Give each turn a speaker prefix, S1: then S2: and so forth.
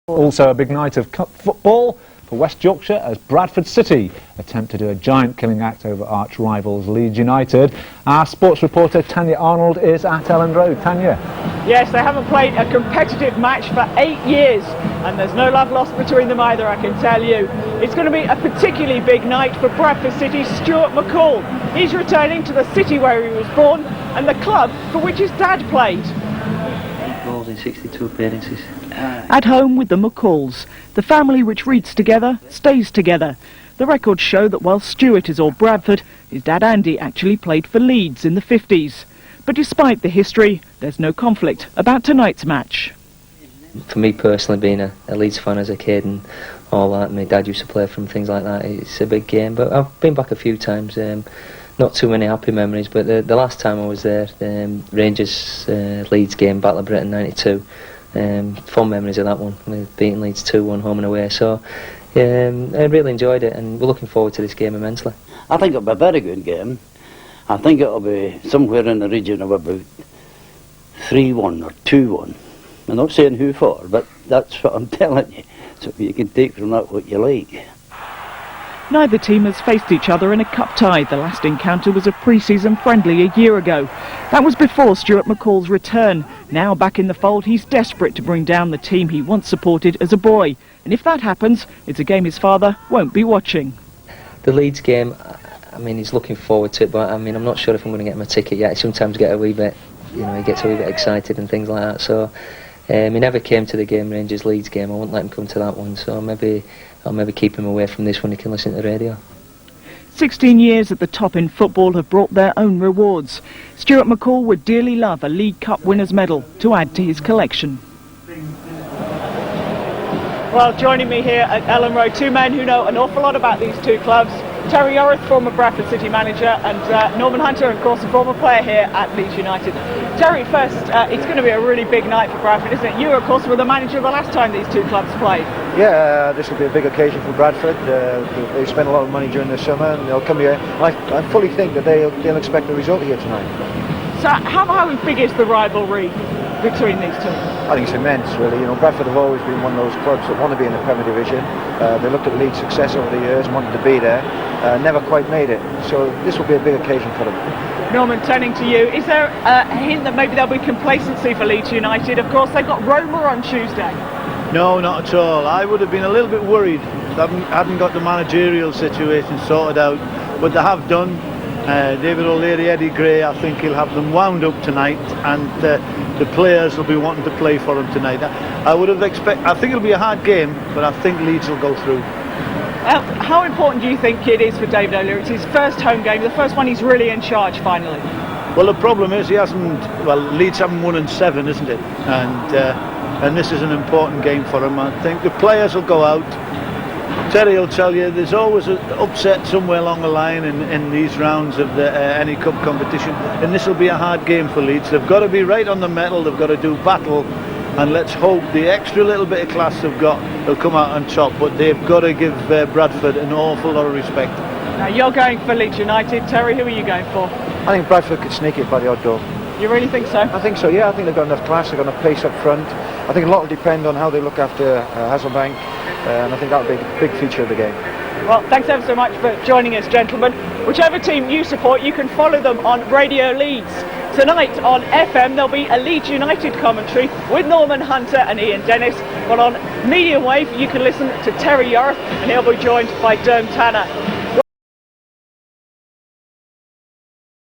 S1: Also a big night of cup football for West Yorkshire as Bradford City attempt to do a giant killing act over arch rivals Leeds United. Our sports reporter Tanya Arnold is at Ellen Road. Tanya.
S2: Yes, they haven't played a competitive match for 8 years and there's no love lost between them either, I can tell you. It's going to be a particularly big night for Bradford City's Stuart McCall. He's returning to the city where he was born and the club for which his dad played.
S3: 8 goals in 62 appearances.
S2: At home with the McCalls, the family which reads together stays together. The records show that while Stuart is all Bradford, his dad Andy actually played for Leeds in the 50s. But despite the history, there's no conflict about tonight's match.
S3: For me personally, being a Leeds fan as a kid and all that, my dad used to play from things like that, it's a big game. But I've been back a few times, not too many happy memories, but the last time I was there, Rangers Leeds game, Battle of Britain 92, fond memories of that one, with beating Leeds 2-1 home and away. So I really enjoyed it and we're looking forward to this game immensely.
S4: I think it'll be a very good game. I think it'll be somewhere in the region of about 3-1 or 2-1. I'm not saying who for, but that's what I'm telling you. So you can take from that what you like.
S2: Neither team has faced each other in a cup tie. The last encounter was a pre-season friendly a year ago. That was before Stuart McCall's return. Now back in the fold, he's desperate to bring down the team he once supported as a boy. And if that happens, it's a game his father won't be watching.
S3: The Leeds game, I mean, he's looking forward to it, but I mean, I'm not sure if I'm going to get him a ticket yet. I sometimes get a wee bit, he gets a wee bit excited and things like that. So he never came to the game, Rangers Leeds game. I won't let him come to that one. So I'll maybe keep him away from this one. He can listen to the radio.
S2: 16 years at the top in football have brought their own rewards. Stuart McCall would dearly love a League Cup winners' medal to add to his collection. Well, joining me here at Ellen Road, two men who know an awful lot about these two clubs. Terry Yorith, former Bradford City manager, and Norman Hunter, of course, a former player here at Leeds United. Terry, first, it's going to be a really big night for Bradford, isn't it? You, of course, were the manager the last time these two clubs played.
S5: Yeah, this will be a big occasion for Bradford. They spent a lot of money during the summer and they'll come here. I fully think that they'll expect a result here tonight.
S2: So how big is the rivalry between these two?
S5: I think it's immense, really. Bradford have always been one of those clubs that want to be in the Premier Division. They looked at Leeds' success over the years and wanted to be there. Never quite made it. So this will be a big occasion for them.
S2: Norman, turning to you, is there a hint that maybe there'll be complacency for Leeds United? Of course, they've got Roma on Tuesday.
S6: No, not at all. I would have been a little bit worried if they hadn't got the managerial situation sorted out, but they have done. David O'Leary, Eddie Gray, I think he'll have them wound up tonight, and the players will be wanting to play for them tonight. I think it'll be a hard game, but I think Leeds will go through.
S2: How important do you think it is for David O'Leary? It's his first home game, the first one he's really in charge finally.
S6: Well, the problem is Leeds haven't won in 7, isn't it? And this is an important game for him. I think the players will go out. Terry will tell you there's always an upset somewhere along the line in these rounds of any cup competition, and this will be a hard game for Leeds. They've got to be right on the metal, they've got to do battle, and let's hope the extra little bit of class they've got will come out on top, but they've got to give Bradford an awful lot of respect.
S2: Now you're going for Leeds United. Terry, who are you going for?
S5: I think Bradford could sneak it by the odd goal.
S2: You really think so?
S5: I think so, yeah. I think they've got enough class, they've got enough pace up front. I think a lot will depend on how they look after Hasselbank, and I think that'll be a big feature of the game.
S2: Well, thanks ever so much for joining us, gentlemen. Whichever team you support, you can follow them on Radio Leeds. Tonight on FM, there'll be a Leeds United commentary with Norman Hunter and Ian Dennis. But on Medium Wave, you can listen to Terry Yorith, and he'll be joined by Derm Tanner.